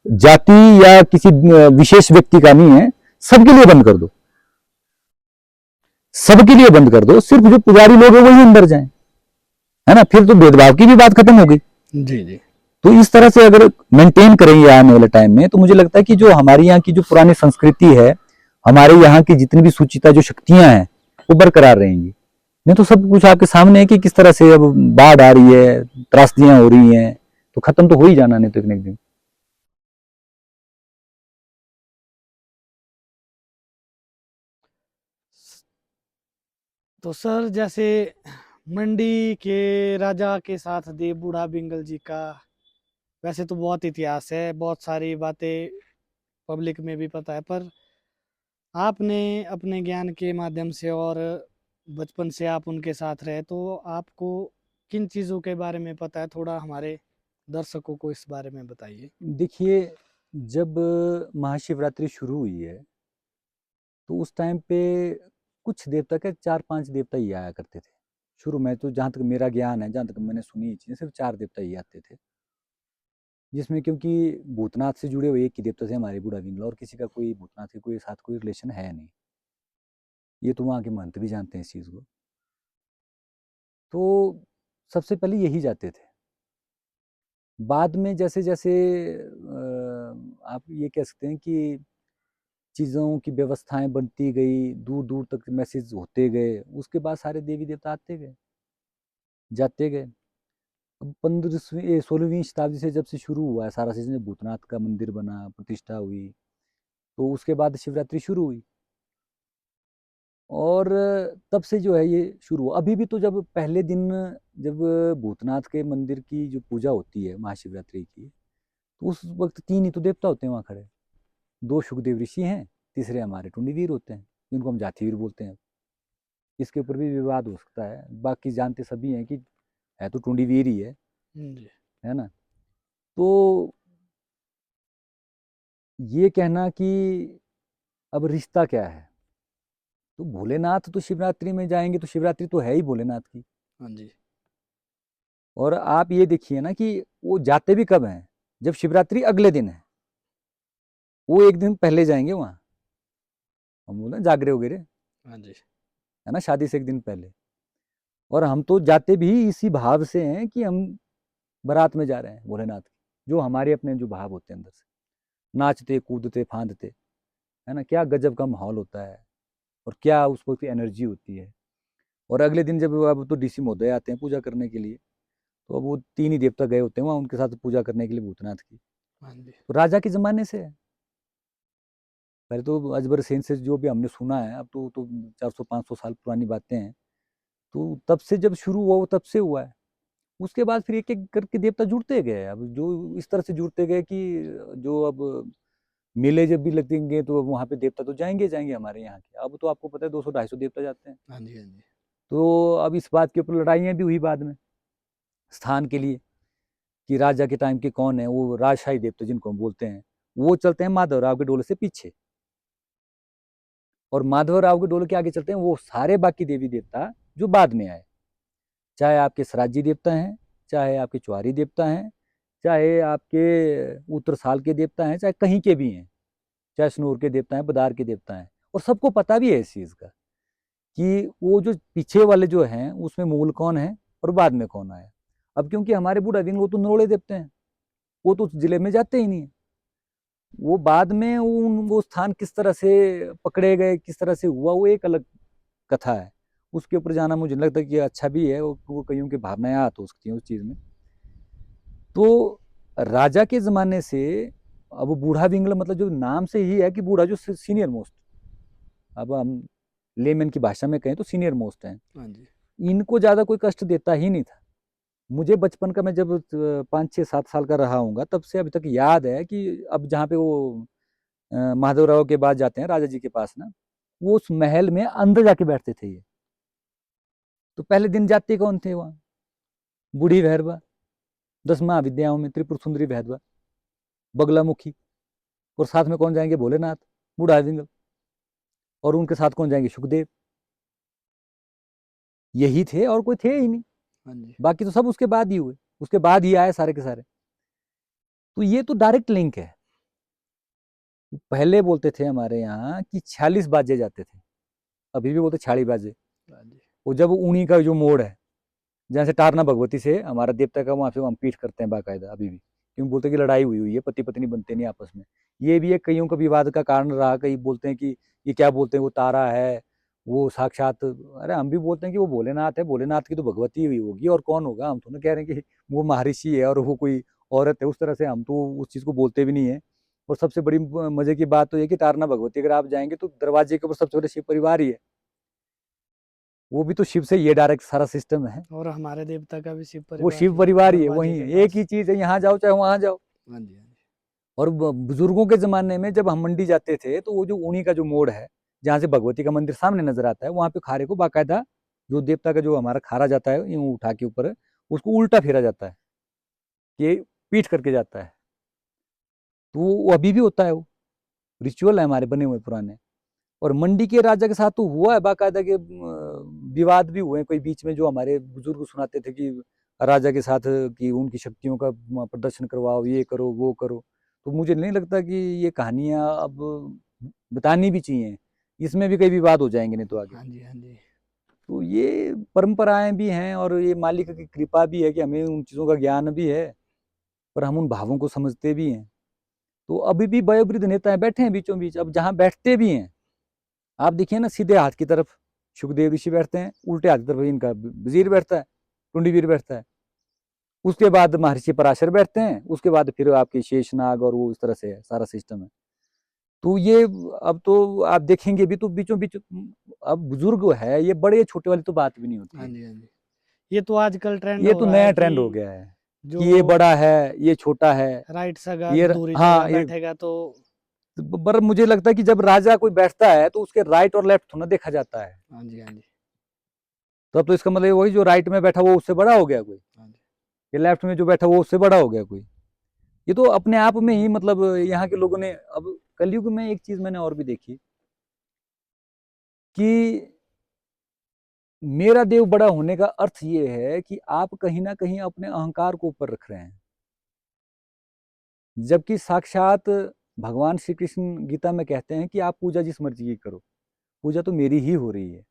जाति या किसी विशेष व्यक्ति का नहीं है, सबके लिए बंद कर दो, सबके लिए बंद कर दो। सिर्फ जो पुजारी लोग हैं वही अंदर जाएं, है ना, फिर तो भेदभाव की भी बात खत्म हो गई। जी जी तो इस तरह से अगर मेंटेन करेंगे आने वाले टाइम में, तो मुझे लगता है कि जो हमारी यहाँ की जो पुरानी संस्कृति है, हमारे यहाँ की जितनी भी सुचिता जो शक्तियां हैं, वो बरकरार रहेंगी। नहीं तो सब कुछ आपके सामने है कि किस तरह से अब बाढ़ आ रही है, त्रासदियां हो रही हैं, तो खत्म तो हो ही जाना नहीं तो एक न एक दिन। तो सर, जैसे मंडी के राजा के साथ देव बूढ़ा बिंगल जी का वैसे तो बहुत इतिहास है, बहुत सारी बातें पब्लिक में भी पता है, पर आपने अपने ज्ञान के माध्यम से और बचपन से आप उनके साथ रहे, तो आपको किन चीज़ों के बारे में पता है? थोड़ा हमारे दर्शकों को इस बारे में बताइए। देखिए, जब महाशिवरात्रि शुरू हुई है, तो उस टाइम पे कुछ देवता के 4-5 देवता ही आया करते थे। शुरू में तो जहाँ तक मेरा ज्ञान है, जहाँ तक मैंने सुनी ये चीज़ें, सिर्फ 4 देवता ही आते थे। जिसमें क्योंकि भूतनाथ से जुड़े हुए एक ही देवता थे हमारे बूढ़ा बिंगला, और किसी का कोई भूतनाथ के कोई साथ कोई रिलेशन है नहीं। ये तो वहाँ के महंत भी जानते हैं इस चीज़ को। तो सबसे पहले यही जाते थे। बाद में जैसे-जैसे आप ये कह सकते हैं कि चीज़ों की व्यवस्थाएँ बनती गई, दूर-दूर तक मैसेज होते गए, उसके बाद सारे देवी-देवता आते गए, जाते गए। अब 15वीं 16वीं शताब्दी से जब से शुरू हुआ है सारा सीज़न, जब भूतनाथ का मंदिर बना, प्रतिष्ठा हुई, तो उसके बाद शिवरात्रि शुरू हुई। और तब से जो है ये शुरू हुआ। अभी भी तो जब पहले दिन, जब भूतनाथ के मंदिर की जो पूजा होती है महाशिवरात्रि की, तो उस वक्त 3 ही तो देवता होते हैं वहाँ खड़े। 2 शुकदेव ऋषि हैं, तीसरे हमारे टुंडीवीर होते हैं, जिनको हम जातिवीर बोलते हैं। इसके ऊपर भी विवाद हो सकता है, बाकी जानते सभी हैं कि है तो टुंडीवीर ही जी है ना। तो ये कहना कि अब रिश्ता क्या है, तो भोलेनाथ तो शिवरात्रि में जाएंगे, तो शिवरात्रि तो है ही भोलेनाथ की। हाँ जी और आप ये देखिए ना कि वो जाते भी कब हैं, जब शिवरात्रि अगले दिन है, वो एक दिन पहले जाएंगे वहाँ। हम बोले जागरे वगैरह, हाँ जी है ना, शादी से एक दिन पहले। और हम तो जाते भी इसी भाव से हैं कि हम बारात में जा रहे हैं भोलेनाथ की, जो हमारे अपने जो भाव होते हैं अंदर से, नाचते कूदते फांदते, है ना, क्या गजब का माहौल होता है, और क्या उस वक्त की एनर्जी होती है। और अगले दिन जब अब तो डीसी महोदय आते हैं पूजा करने के लिए, तो अब वो 3 ही देवता गए होते हैं वहाँ उनके साथ पूजा करने के लिए भूतनाथ की। हाँ जी तो राजा के ज़माने से है। पहले तो अजबर सेन से जो भी हमने सुना है, अब तो 400-500 साल पुरानी बातें हैं। तो तब से जब शुरू हुआ वो तब से हुआ है। उसके बाद फिर एक-एक करके देवता जुड़ते गए। अब जो इस तरह से जुड़ते गए कि जो अब मेले जब भी लगेंगे तो वहाँ पे देवता तो जाएँगे ही जाएँगे हमारे यहाँ के। अब तो आपको पता है 200-250 देवता जाते हैं। हाँ जी हाँ जी तो अब इस बात के ऊपर लड़ाइयाँ भी हुई बाद में, स्थान के लिए, कि राजा के टाइम के कौन है, वो राजशाही देवता जिनको हम बोलते हैं, वो चलते हैं माधवराव के डोले से पीछे। और माधवराव के डोले के आगे चलते हैं वो सारे बाकी देवी देवता जो बाद में आए, चाहे आपके सराजी देवता हैं, चाहे आपके चुआरी देवता हैं, चाहे आपके उत्तरसाल के देवता हैं, चाहे कहीं के भी हैं, चाहे स्नूर के देवता हैं, बदार के देवता हैं, और सबको पता भी है इस चीज़ का कि वो जो पीछे वाले जो हैं उसमें मूल कौन है और बाद में कौन आया। अब क्योंकि हमारे बूढ़ा विंग वो तो नरोड़े देवते हैं, वो तो उस जिले में जाते ही नहीं है, वो बाद में वो स्थान किस तरह से पकड़े गए, किस तरह से हुआ, वो एक अलग कथा है। उसके ऊपर जाना मुझे नहीं लगता कि अच्छा भी है, वो कईयों की भावनाएं आ तो सकती हैं उस चीज़ में। तो राजा के ज़माने से अब बूढ़ा विंगल मतलब जो नाम से ही है कि बूढ़ा जो सीनियर मोस्ट, अब हम लेमन की भाषा में कहें तो सीनियर मोस्ट हैं, हाँ जी। इनको ज़्यादा कोई कष्ट देता ही नहीं था। मुझे बचपन का, मैं जब 5, 6, 7 साल का रहा हूँगा तब से अभी तक याद है कि अब जहाँ पे वो माधवराव के बाद जाते हैं राजा जी के पास ना, वो उस महल में अंदर जाके बैठते थे ये। तो पहले दिन जाते कौन थे वहाँ? बूढ़ी भैरवा, 10 महाविद्याओं में त्रिपुर सुंदरी भैरवा, बगलामुखी, और साथ में कौन जाएंगे? भोलेनाथ, बूढ़ा विंगल, और उनके साथ कौन जाएंगे? सुखदेव। यही थे और कोई थे ही नहीं। हाँ जी। बाकी तो सब उसके बाद ही हुए, उसके बाद ही आए सारे के सारे। तो ये तो डायरेक्ट लिंक है। पहले बोलते थे हमारे यहाँ कि 46 बाजे जाते थे, अभी भी बोलते 46 बाजे। हाँ जी। वो जब ऊनी का जो मोड़ है, जहाँ से टारना भगवती से हमारा देवता का, वहाँ से हम पीठ करते हैं बाकायदा अभी भी, क्यों बोलते हैं कि लड़ाई हुई हुई है, पति पत्नी बनते नहीं आपस में। ये भी एक कईयों का विवाद का कारण रहा। कई बोलते हैं कि ये क्या बोलते हैं, वो तारा है, वो साक्षात, अरे हम भी बोलते हैं कि वो भोलेनाथ है, भोलेनाथ की तो भगवती हुई होगी और कौन होगा। हम तो नहीं कह रहे कि वो महर्षि है और वो कोई औरत है, उस तरह से हम तो उस चीज़ को बोलते भी नहीं है। और सबसे बड़ी मजे की बात तो ये कि तारना भगवती अगर आप जाएंगे तो दरवाजे के ऊपर सबसे बड़े शिव परिवार ही है, वो भी तो शिव से ये डायरेक्ट सारा सिस्टम है। और हमारे देवता का भी शिव वो परिवार शिव ही है, परिवार ही है, दरवाजे वही के है, एक पास। ही चीज है, यहाँ जाओ चाहे वहां जाओ। हाँ जी। हाँ जी। और बुजुर्गों के जमाने में जब हम मंडी जाते थे तो वो जो ऊनी का जो मोड़ है, जहाँ से भगवती का मंदिर सामने नजर आता है, वहां पे खारे को बाकायदा जो देवता का जो हमारा खारा जाता है यूं उठा के ऊपर, उसको उल्टा फेरा जाता है, ये पीठ करके जाता है। तो वो अभी भी होता है, वो रिचुअल है हमारे बने हुए पुराने। और मंडी के राजा के साथ तो हुआ है बाकायदा के विवाद भी हुए कोई बीच में, जो हमारे बुजुर्ग सुनाते थे कि राजा के साथ कि उनकी शक्तियों का प्रदर्शन करवाओ, ये करो वो करो। तो मुझे नहीं लगता कि ये कहानियां अब बतानी भी चाहिए, इसमें भी कई विवाद हो जाएंगे नहीं तो आगे। हाँ जी। हाँ जी। तो ये परंपराएं भी हैं और ये मालिक की कृपा भी है कि हमें उन चीज़ों का ज्ञान भी है और हम उन भावों को समझते भी हैं। तो अभी भी वयोवृद्ध नेता बैठे हैं बीचों बीच, अब जहाँ बैठते भी हैं आप देखिए ना, सीधे हाथ की तरफ सुखदेव ऋषि बैठते हैं, उल्टे हाथ की तरफ इनका वजीर बैठता है, टुंडीवीर बैठता है, उसके बाद महर्षि पराशर बैठते हैं, उसके बाद फिर आपके शेषनाग, और वो इस तरह से है सारा सिस्टम है। तो ये अब तो आप देखेंगे भी तो बीचों बीच अब बुजुर्ग है, ये बड़े छोटे वाली तो बात भी नहीं होती हाँ है। जी। हाँ जी। ये तो आजकल ट्रेंड ये हो तो रहा है नया कि ट्रेंड हो गया है जो कि ये बड़ा है, ये छोटा है, राइट जगह ये दूरी जगह हाँ ये। बैठेगा तो। पर मुझे लगता है कि जब राजा कोई बैठता है तो उसके राइट और लेफ्ट थोड़ा देखा जाता है। हाँ जी। हाँ जी। तो अब तो इसका मतलब वही जो राइट में बैठा वो उससे बड़ा हो गया कोई, हाँ जी। ये लेफ्ट में जो बैठा वो उससे बड़ा हो गया कोई। ये तो अपने आप में ही मतलब यहाँ के लोगों ने, अब कलयुग में एक चीज मैंने और भी देखी कि मेरा देव बड़ा होने का अर्थ ये है कि आप कहीं ना कहीं अपने अहंकार को ऊपर रख रहे हैं, जबकि साक्षात भगवान श्री कृष्ण गीता में कहते हैं कि आप पूजा जिस मर्जी की करो, पूजा तो मेरी ही हो रही है।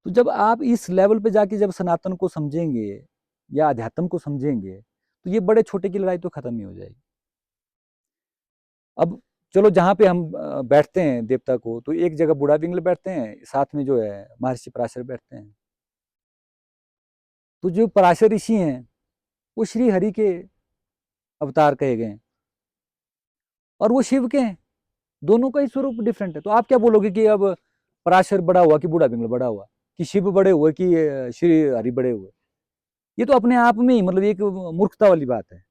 तो जब आप इस लेवल पे जाके जब सनातन को समझेंगे या अध्यात्म को समझेंगे तो ये बड़े छोटे की लड़ाई तो खत्म ही हो जाएगी। अब चलो जहाँ पे हम बैठते हैं देवता को, तो एक जगह बूढ़ा विंगल बैठते हैं, साथ में जो है महर्षि पराशर बैठते हैं। तो जो पराशर ऋषि हैं वो श्री हरि के अवतार कहे गए हैं और वो शिव के हैं, दोनों का ही स्वरूप डिफरेंट है। तो आप क्या बोलोगे कि अब पराशर बड़ा हुआ कि बूढ़ा विंगल बड़ा हुआ, कि शिव बड़े हुए कि श्री हरि बड़े हुए? ये तो अपने आप में ही मतलब एक मूर्खता वाली बात है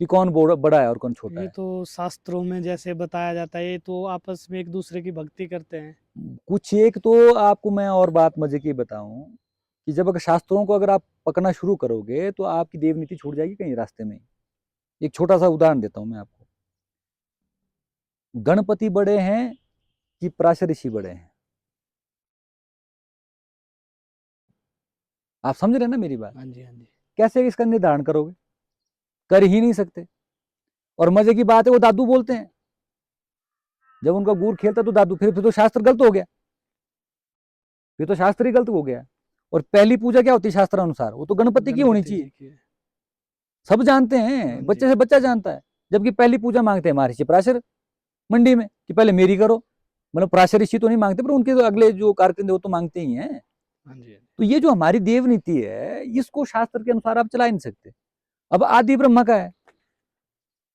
कि कौन बड़ा है और कौन छोटा ये है। तो शास्त्रों में जैसे बताया जाता है, ये तो आपस में एक दूसरे की भक्ति करते हैं। कुछ एक तो आपको मैं और बात मजे की बताऊं कि जब अगर शास्त्रों को अगर आप पकड़ना शुरू करोगे तो आपकी देवनीति छूट जाएगी कहीं रास्ते में। एक छोटा सा उदाहरण देता हूं मैं आपको, गणपति बड़े हैं कि पराशर ऋषि बड़े हैं? आप समझ रहे हैं ना मेरी बात? हाँ जी, हाँ जी। कैसे इसका निर्धारण करोगे? कर ही नहीं सकते। और मजे की बात है वो दादू बोलते हैं, जब उनका गुर खेलता तो दादू, फिर तो शास्त्र गलत हो गया, फिर तो शास्त्र ही गलत हो गया। और पहली पूजा क्या होती है शास्त्र अनुसार? वो तो गणपति की होनी गणपति जी चाहिए, की है। सब जानते हाँ हैं, जी, बच्चे से बच्चा जानता है। जबकि पहली पूजा मांगते हैं महर्षि पराशर मंडी में कि पहले मेरी करो, मतलब पराशर ऋषि तो नहीं मांगते, पर उनके अगले जो कार्यक्रम वो तो मांगते ही हैं। हाँ जी, हाँ जी। तो ये जो हमारी देव नीति है, इसको शास्त्र के अनुसार आप चला ही नहीं सकते। अब आदि ब्रह्म का है,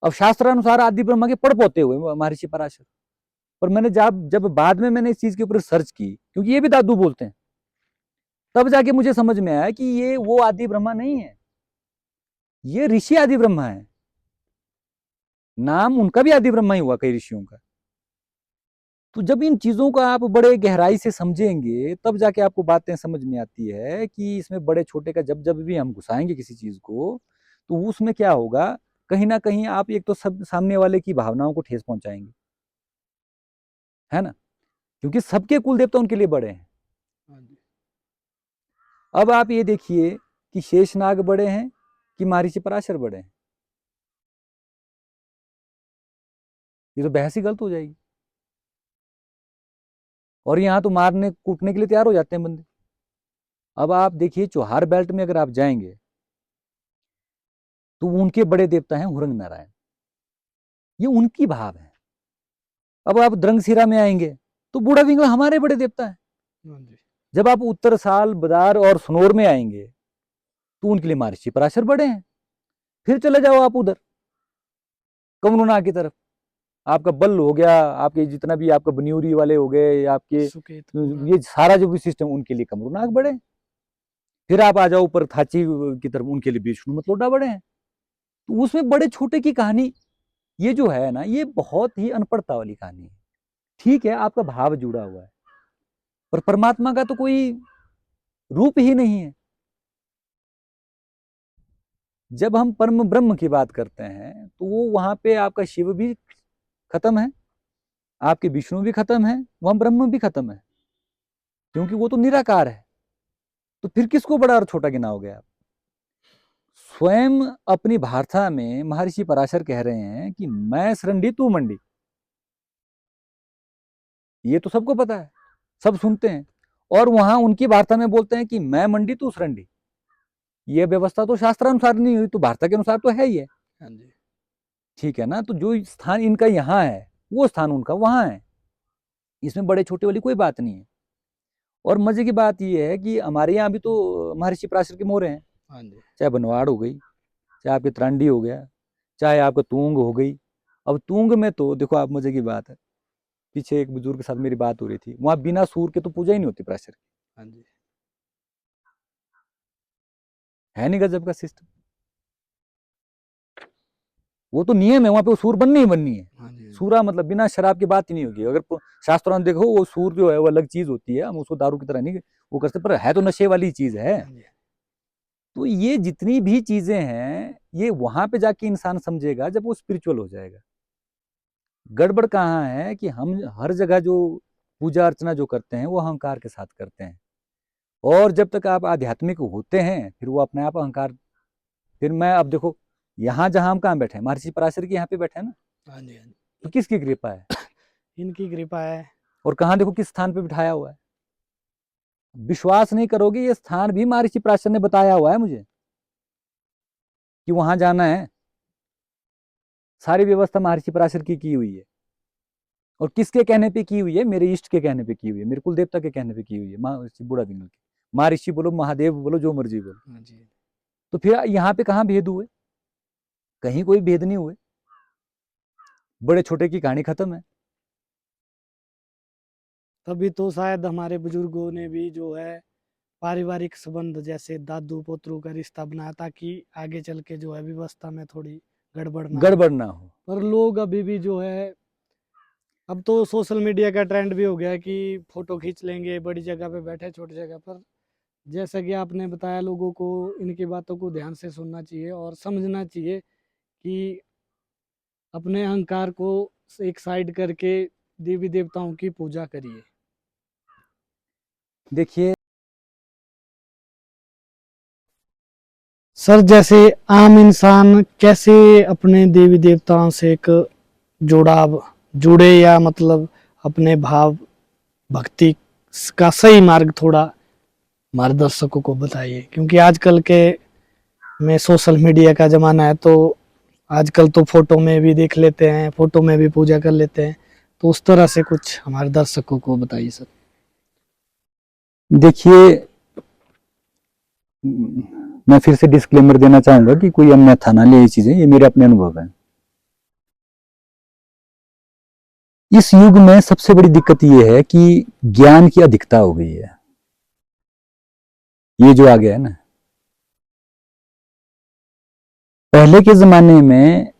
अब शास्त्र अनुसार आदि ब्रह्म के पड़ पोते हुए महर्षि पराशर। पर मैंने जब बाद में मैंने इस चीज के ऊपर सर्च की, क्योंकि ये भी दादू बोलते हैं, तब जाके मुझे समझ में आया कि ये वो आदि ब्रह्मा नहीं है, ये ऋषि आदि ब्रह्मा है। नाम उनका भी आदि ब्रह्मा ही हुआ कई ऋषियों का। तो जब इन चीजों को आप बड़े गहराई से समझेंगे, तब जाके आपको बातें समझ में आती है कि इसमें बड़े छोटे का जब जब भी हम घुसाएंगे किसी चीज को, तो उसमें क्या होगा, कहीं ना कहीं आप एक तो सब सामने वाले की भावनाओं को ठेस पहुंचाएंगे, है ना? क्योंकि सबके कुल देवता उनके लिए बड़े हैं। हाँ जी। अब आप ये देखिए कि शेषनाग बड़े हैं कि महर्षि पराशर बड़े हैं, ये तो बहस ही गलत हो जाएगी। और यहां तो मारने कूटने के लिए तैयार हो जाते हैं बंदे। अब आप देखिए चौहार बेल्ट में अगर आप जाएंगे तो उनके बड़े देवता हैं हुरंग नारायण, ये उनकी भाव है। अब आप द्रंगसिरा में आएंगे तो बूढ़ा विंगला हमारे बड़े देवता है। हाँ जी। जब आप उत्तर साल बदार और सनोर में आएंगे तो उनके लिए महर्षि पराशर बड़े हैं। फिर चले जाओ आप उधर कमरुनाग की तरफ, आपका बल हो गया, आपके जितना भी आपका बन्यूरी वाले हो गए, आपके सुकेत पूरा। ये सारा जो भी सिस्टम, उनके लिए कमरुनाग बड़े हैं। फिर आप आ जाओ ऊपर थाची की तरफ, उनके लिए विष्णु मतलोडा बड़े हैं। तो उसमें बड़े छोटे की कहानी ये जो है ना, ये बहुत ही अनपढ़ता वाली कहानी है। ठीक है, आपका भाव जुड़ा हुआ है, पर परमात्मा का तो कोई रूप ही नहीं है। जब हम परम ब्रह्म की बात करते हैं तो वो वहां पे आपका शिव भी खत्म है, आपके विष्णु भी खत्म है, वहां ब्रह्म भी खत्म है, क्योंकि वो तो निराकार है। तो फिर किसको बड़ा और छोटा गिनाओगे आप? स्वयं अपनी भाषा में महर्षि पराशर कह रहे हैं कि मैं सरंडी तू मंडी। ये तो सबको पता है, सब सुनते हैं। और वहां उनकी वार्ता में बोलते हैं कि मैं मंडी तू सरंडी। ये व्यवस्था तो शास्त्रानुसार नहीं हुई, तो वार्ता के अनुसार तो है ही है। हाँ जी। ठीक है ना? तो जो स्थान इनका यहाँ है वो स्थान उनका वहां है, इसमें बड़े छोटे वाली कोई बात नहीं है। और मजे की बात यह है कि हमारे यहाँ भी तो महर्षि पराशर के मोहरे हैं, हाँ जी। चाहे बनवाड़ हो गई, चाहे आपके त्रांडी हो गया, चाहे आपका तूंग हो गई। अब तूंग में तो देखो आप, मजे की बात है, पीछे एक बुजुर्ग के साथ मेरी बात हो रही थी, वहां बिना सूर के तो पूजा ही नहीं होती पराशर की। हाँ जी। है नहीं गजब का सिस्टम? वो तो नियम है, वहां पे वो सूर बननी ही बननी है। हाँ जी। सूरा मतलब बिना शराब की बात ही नहीं होगी। अगर शास्त्रों में देखो, वो सूर जो है वो अलग चीज होती है, हम उसको दारू की तरह नहीं वो करते, पर है तो नशे वाली चीज है। हाँ जी। तो ये जितनी भी चीजें हैं, ये वहां पे जाके इंसान समझेगा जब वो स्पिरिचुअल हो जाएगा। गड़बड़ कहाँ है कि हम हर जगह जो पूजा अर्चना जो करते हैं वो अहंकार के साथ करते हैं। और जब तक आप आध्यात्मिक होते हैं फिर वो अपने आप अहंकार। फिर मैं अब देखो, यहाँ जहां हम कहाँ बैठे हैं, महर्षि पराशर के यहाँ पे बैठे हैं ना, हाँ जी। हाँ जी। तो किसकी कृपा है? इनकी कृपा है। और कहाँ देखो किस स्थान पे बिठाया हुआ है। विश्वास नहीं करोगे, ये स्थान भी महर्षि पराशर ने बताया हुआ है मुझे कि वहां जाना है। सारी व्यवस्था महर्षि पराशर की हुई है। और किसके कहने पे की हुई है? मेरे इष्ट के कहने पे की हुई है, मेरे कुल देवता के कहने पे की हुई है, महर्षि बूढ़ा विंगल के। महर्षि बोलो, महादेव बोलो, जो मर्जी बोलो। हाँ जी। तो फिर यहाँ पे कहाँ भेद हुए? कहीं कोई भेद नहीं हुए, बड़े छोटे की कहानी खत्म है। तभी तो शायद हमारे बुजुर्गों ने भी जो है पारिवारिक संबंध जैसे दादू पोतरू का रिश्ता बनाया, ताकि आगे चल के जो है व्यवस्था में थोड़ी गड़बड़ ना हो। गड़बड़ ना हो। पर लोग अभी भी जो है, अब तो सोशल मीडिया का ट्रेंड भी हो गया है कि फोटो खींच लेंगे बड़ी जगह पे बैठे छोटी जगह पर। जैसा कि आपने बताया, लोगों को इनकी बातों को ध्यान से सुनना चाहिए और समझना चाहिए कि अपने अहंकार को एक साइड करके देवी देवताओं की पूजा करिए। देखिए सर जैसे आम इंसान कैसे अपने देवी देवताओं से एक जुड़ाव जुड़े, या मतलब अपने भाव भक्ति का सही मार्ग थोड़ा हमारे दर्शकों को बताइए, क्योंकि आजकल के में सोशल मीडिया का जमाना है, तो आजकल तो फोटो में भी देख लेते हैं, फोटो में भी पूजा कर लेते हैं, तो उस तरह से कुछ हमारे दर्शकों को बताइए सर। देखिए, मैं फिर से डिस्क्लेमर देना चाहूंगा कि कोई अन्यथा ना ले ये चीजें, ये मेरे अपने अनुभव है। इस युग में सबसे बड़ी दिक्कत ये है कि ज्ञान की अधिकता हो गई है। ये जो आ गया है ना, पहले के जमाने में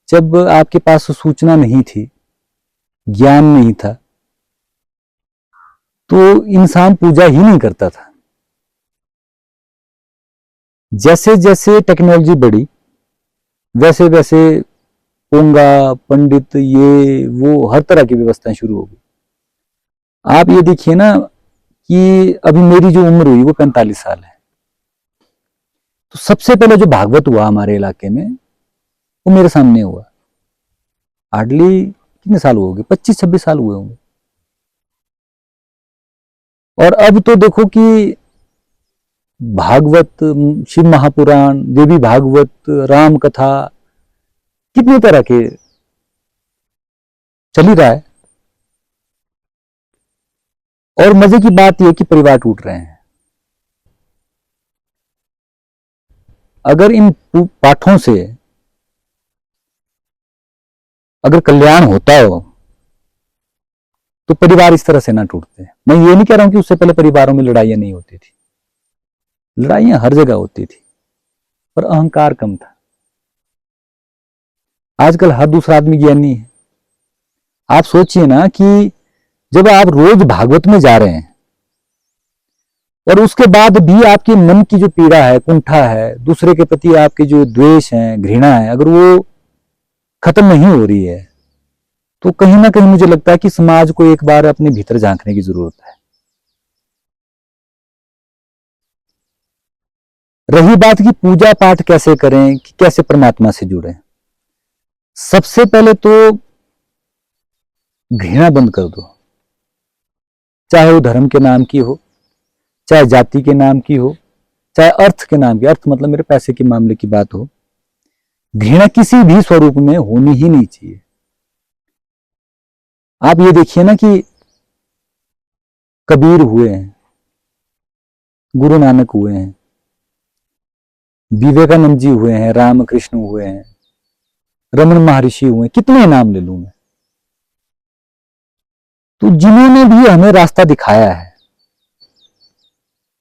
जब आपके पास सूचना नहीं थी, ज्ञान नहीं था, तो इंसान पूजा ही नहीं करता था। जैसे जैसे टेक्नोलॉजी बढ़ी, वैसे वैसे पोंगा पंडित ये वो हर तरह की व्यवस्थाएं शुरू हो गई। आप ये देखिए ना कि अभी मेरी जो उम्र हुई वो 45 साल है, तो सबसे पहले जो भागवत हुआ हमारे इलाके में वो मेरे सामने हुआ। हार्डली कितने साल हुए होंगे, 25-26 साल हुए होंगे। और अब तो देखो कि भागवत, शिव महापुराण, देवी भागवत, राम कथा, कितने तरह के चल ही रहा है। और मजे की बात यह कि परिवार टूट रहे हैं। अगर इन पाठों से अगर कल्याण होता हो तो परिवार इस तरह से ना टूटते। मैं ये नहीं कह रहा हूं कि उससे पहले परिवारों में लड़ाइयां नहीं होती थी, लड़ाइयां हर जगह होती थी, पर अहंकार कम था। आजकल हर दूसरा आदमी ज्ञानी है। आप सोचिए ना कि जब आप रोज भागवत में जा रहे हैं और उसके बाद भी आपके मन की जो पीड़ा है, कुंठा है, दूसरे के प्रति आपके जो द्वेष है, घृणा है, अगर वो खत्म नहीं हो रही है, तो कहीं ना कहीं मुझे लगता है कि समाज को एक बार अपने भीतर झांकने की जरूरत है। रही बात कि पूजा पाठ कैसे करें, कि कैसे परमात्मा से जुड़े, सबसे पहले तो घृणा बंद कर दो। चाहे वो धर्म के नाम की हो, चाहे जाति के नाम की हो, चाहे अर्थ के नाम की, अर्थ मतलब मेरे पैसे के मामले की बात हो, घृणा किसी भी स्वरूप में होनी ही नहीं चाहिए। आप ये देखिए ना कि कबीर हुए हैं, गुरु नानक हुए हैं, विवेकानंद जी हुए हैं, रामकृष्ण हुए हैं, रमन महर्षि हुए, कितने नाम ले लूं मैं। तो जिन्होंने भी हमें रास्ता दिखाया है,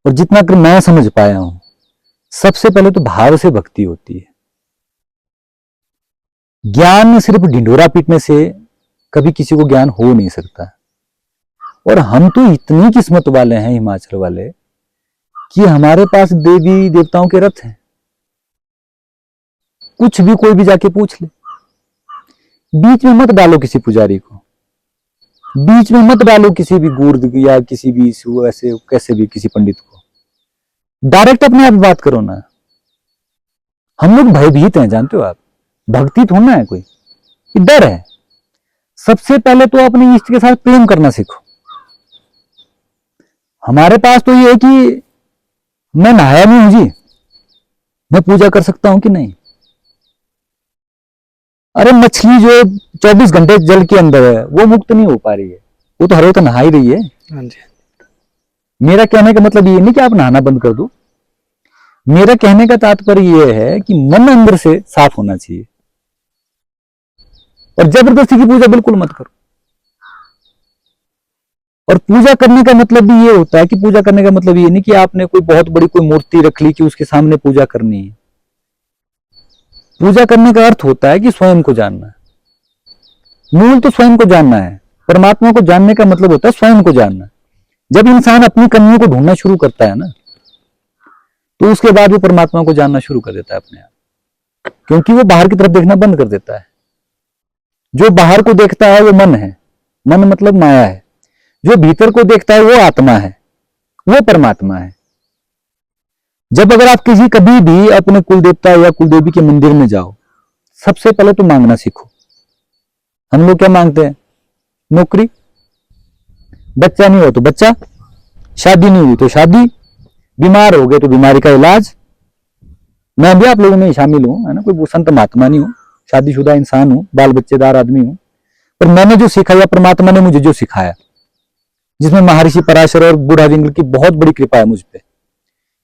और जितना कि मैं समझ पाया हूं, सबसे पहले तो भाव से भक्ति होती है। ज्ञान सिर्फ ढिंढोरा पीटने से कभी किसी को ज्ञान हो नहीं सकता। और हम तो इतनी किस्मत वाले हैं हिमाचल वाले कि हमारे पास देवी देवताओं के रथ हैं। कुछ भी कोई भी जाके पूछ ले। बीच में मत डालो किसी पुजारी को, बीच में मत डालो किसी भी गुर्द या किसी भी ऐसे कैसे भी किसी पंडित को, डायरेक्ट अपने आप बात करो ना। हम लोग भयभीत हैं, जानते हो आप, भक्ति थोड़ा है कोई, डर है। सबसे पहले तो अपने इष्ट के साथ प्रेम करना सीखो। हमारे पास तो ये है कि मैं नहाया नहीं हूं जी, मैं पूजा कर सकता हूं कि नहीं। अरे मछली जो 24 घंटे जल के अंदर है वो मुक्त नहीं हो पा रही है, वो तो हर वक्त नहा ही रही है। हाँ जी। मेरा कहने का मतलब ये नहीं कि आप नहाना बंद कर दो। मेरा कहने का तात्पर्य यह है कि मन अंदर से साफ होना चाहिए, और जबरदस्ती की पूजा बिल्कुल मत करो। और पूजा करने का मतलब भी ये होता है कि पूजा करने का मतलब ये नहीं कि आपने कोई बहुत बड़ी कोई मूर्ति रख ली कि उसके सामने पूजा करनी है। पूजा करने का अर्थ होता है कि स्वयं को जानना है। मूल तो स्वयं को जानना है। परमात्मा को जानने का मतलब होता है स्वयं को जानना। जब इंसान अपनी कमियों को ढूंढना शुरू करता है ना, तो उसके बाद वो परमात्मा को जानना शुरू कर देता है अपने आप, क्योंकि वो बाहर की तरफ देखना बंद कर देता है। जो बाहर को देखता है वो मन है, मन मतलब माया है। जो भीतर को देखता है वो आत्मा है, वो परमात्मा है। जब अगर आप कभी भी अपने कुल देवता या कुल देवी के मंदिर में जाओ, सबसे पहले तो मांगना सीखो। हम लोग क्या मांगते हैं? नौकरी, बच्चा नहीं हो तो बच्चा, शादी नहीं हुई तो शादी, बीमार हो गए तो बीमारी का इलाज। मैं भी आप लोगों में शामिल हूं, है ना, कोई संत महात्मा नहीं हूं, शादीशुदा इंसान हूं, बाल बच्चेदार आदमी हूं, पर मैंने जो सीखा या परमात्मा ने मुझे जो सिखाया, जिसमें महर्षि पराशर और बूढ़ा विंगल की बहुत बड़ी कृपा है मुझ पे।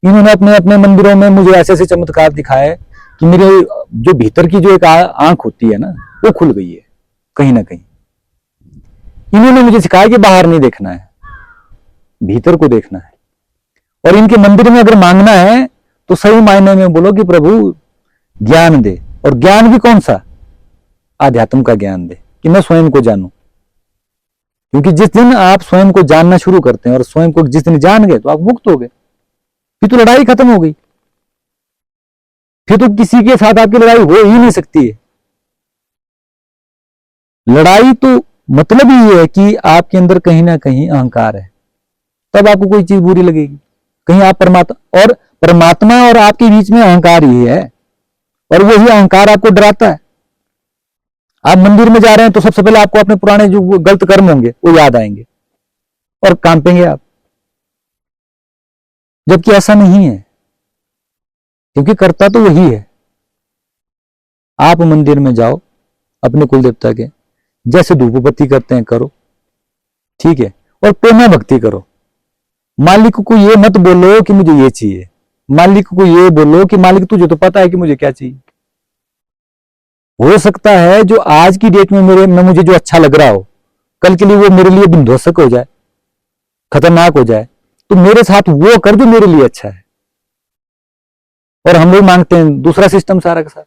इन्होंने अपने अपने मंदिरों में मुझे ऐसे ऐसे चमत्कार दिखाए कि मेरे जो भीतर की जो एक आंख होती है ना, वो खुल गई है कहीं ना कहीं। इन्होंने मुझे सिखाया कि बाहर नहीं देखना है, भीतर को देखना है। और इनके मंदिर में अगर मांगना है तो सही मायने में बोलो कि प्रभु ज्ञान दे, और ज्ञान भी कौन सा? आध्यात्म का ज्ञान दे, कि मैं स्वयं को जानूं। क्योंकि जिस दिन आप स्वयं को जानना शुरू करते हैं और स्वयं को जिस दिन जान गए तो आप मुक्त हो गए, फिर तो लड़ाई खत्म हो गई, फिर तो किसी के साथ आपकी लड़ाई हो ही नहीं सकती है। लड़ाई तो मतलब ही है कि आपके अंदर कहीं ना कहीं अहंकार है, तब आपको कोई चीज बुरी लगेगी। कहीं आप परमात्मा और आपके बीच में अहंकार ही है, और वही अहंकार आपको डराता है। आप मंदिर में जा रहे हैं तो सबसे पहले आपको अपने पुराने जो गलत कर्म होंगे वो याद आएंगे और कांपेंगे आप, जबकि ऐसा नहीं है, क्योंकि करता तो वही है। आप मंदिर में जाओ अपने कुल देवता के, जैसे धूप बत्ती करते हैं करो, ठीक है, और प्रेमा भक्ति करो। मालिक को ये मत बोलो कि मुझे ये चाहिए, मालिक को ये बोलो कि मालिक तुझे तो पता है कि मुझे क्या चाहिए। हो सकता है जो आज की डेट में मुझे जो अच्छा लग रहा हो, कल के लिए वो मेरे लिए विध्वंसक हो जाए, खतरनाक हो जाए, तो मेरे साथ वो कर जो मेरे लिए अच्छा है। और हम लोग मांगते हैं दूसरा सिस्टम सारा का सारा।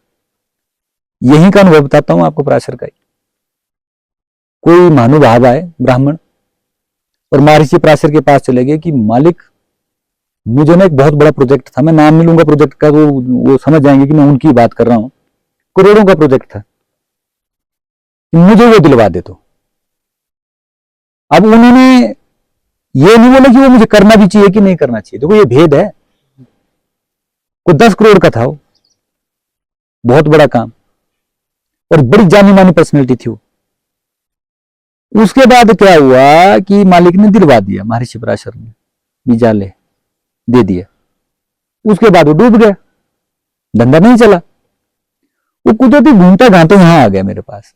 यही का अनुभव बताता हूं आपको पराशर का ही। कोई महानुभाव आए ब्राह्मण और महर्षि पराशर के पास चले गए कि मालिक मुझे ना एक बहुत बड़ा प्रोजेक्ट था, मैं नाम नहीं लूंगा प्रोजेक्ट का, तो वो समझ जाएंगे कि मैं उनकी बात कर रहा हूं। करोड़ों का प्रोजेक्ट था, मुझे वो दिलवा दे तो। अब उन्होंने ये नहीं बोला कि वो मुझे करना भी चाहिए कि नहीं करना चाहिए, देखो ये भेद है। कोई 10 करोड़ का था वो, बहुत बड़ा काम, और बड़ी जानी मानी पर्सनैलिटी थी वो। उसके बाद क्या हुआ कि मालिक ने दिलवा दिया, महर्षि पराशर ने वीजा ले दे दिया। उसके बाद वो डूब गया, धंधा नहीं चला। वो कुदरती घूमता घामता यहां आ गया मेरे पास,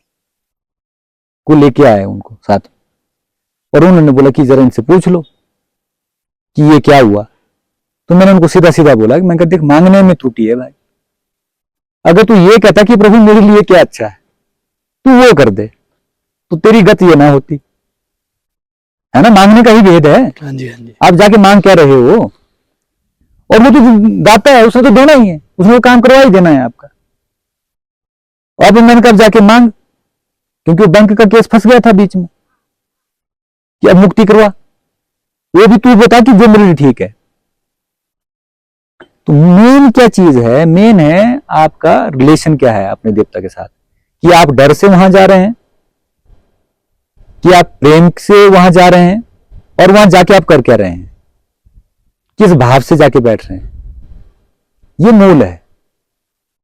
को लेके आए उनको साथ, और उन्होंने बोला कि जरा इनसे पूछ लो कि ये क्या हुआ। तो मैंने उनको सीधा सीधा बोला कि मैं देख, मांगने में त्रुटि है भाई। अगर तू ये कहता कि प्रभु मेरे लिए क्या अच्छा है, तू वो कर दे, तो तेरी गति ये ना होती, है ना। मांगने का ही भेद है। हाँ जी, हाँ जी। आप जाके मांग क्या रहे हो, और वो तो दाता है, उसने तो देना ही है, उसने वो काम करवा ही देना है आपका। अब मैंने कहा जाके मांग, क्योंकि वो बैंक का केस फंस गया था बीच में कि अब मुक्ति करवा, वो भी तू बता कि जो मेरे लिए ठीक है। तो मेन क्या चीज है? मेन है आपका रिलेशन क्या है अपने देवता के साथ, कि आप डर से वहां जा रहे हैं, कि आप प्रेम से वहां जा रहे हैं, और वहां जाके आप कर क्या रहे हैं, किस भाव से जाके बैठ रहे हैं, ये मूल है।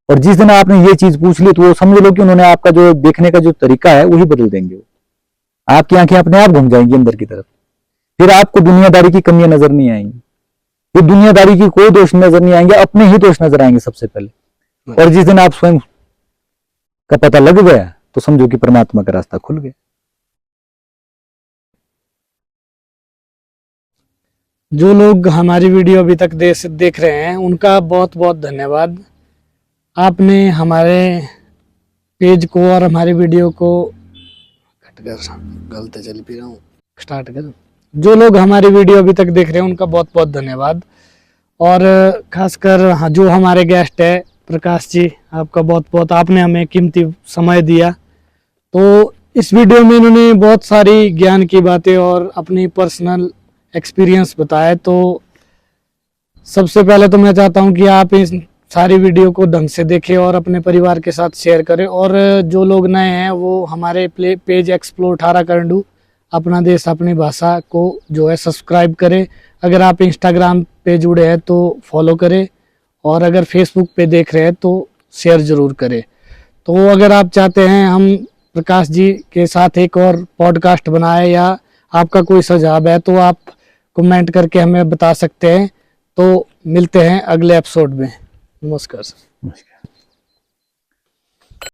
और जिस दिन आपने ये चीज पूछ ली तो वो समझ लो कि उन्होंने आपका जो देखने का जो तरीका है वही बदल देंगे। वो आपकी आंखें अपने आप घूम जाएंगी अंदर की तरफ, फिर आपको दुनियादारी की कमियां नजर नहीं आएंगी, फिर दुनियादारी की कोई दोष नजर नहीं आएंगे, अपने ही दोष नजर आएंगे सबसे पहले। और जिस दिन आप स्वयं का पता लग गया तो समझो कि परमात्मा का रास्ता खुल गया। जो लोग हमारी वीडियो अभी तक देख रहे हैं उनका बहुत बहुत धन्यवाद। आपने हमारे पेज को और हमारी वीडियो को गलत चल पी रहा हूँ, स्टार्ट कर। जो लोग हमारी वीडियो अभी तक देख रहे हैं उनका बहुत बहुत धन्यवाद। और खासकर जो हमारे गेस्ट है प्रकाश जी, आपका बहुत बहुत, आपने हमें कीमती समय दिया। तो इस वीडियो में इन्होंने बहुत सारी ज्ञान की बातें और अपनी पर्सनल एक्सपीरियंस बताया। तो सबसे पहले तो मैं चाहता हूं कि आप इस सारी वीडियो को ढंग से देखें और अपने परिवार के साथ शेयर करें। और जो लोग नए हैं वो हमारे पेज एक्सप्लोर 18 करंडू अपना देश अपनी भाषा को जो है सब्सक्राइब करें। अगर आप इंस्टाग्राम पे जुड़े हैं तो फॉलो करें, और अगर फेसबुक पे देख रहे हैं तो शेयर ज़रूर करें। तो अगर आप चाहते हैं हम प्रकाश जी के साथ एक और पॉडकास्ट बनाए, या आपका कोई सुझाव है, तो आप कमेंट करके हमें बता सकते हैं। तो मिलते हैं अगले एपिसोड में। नमस्कार सर। नमस्कार।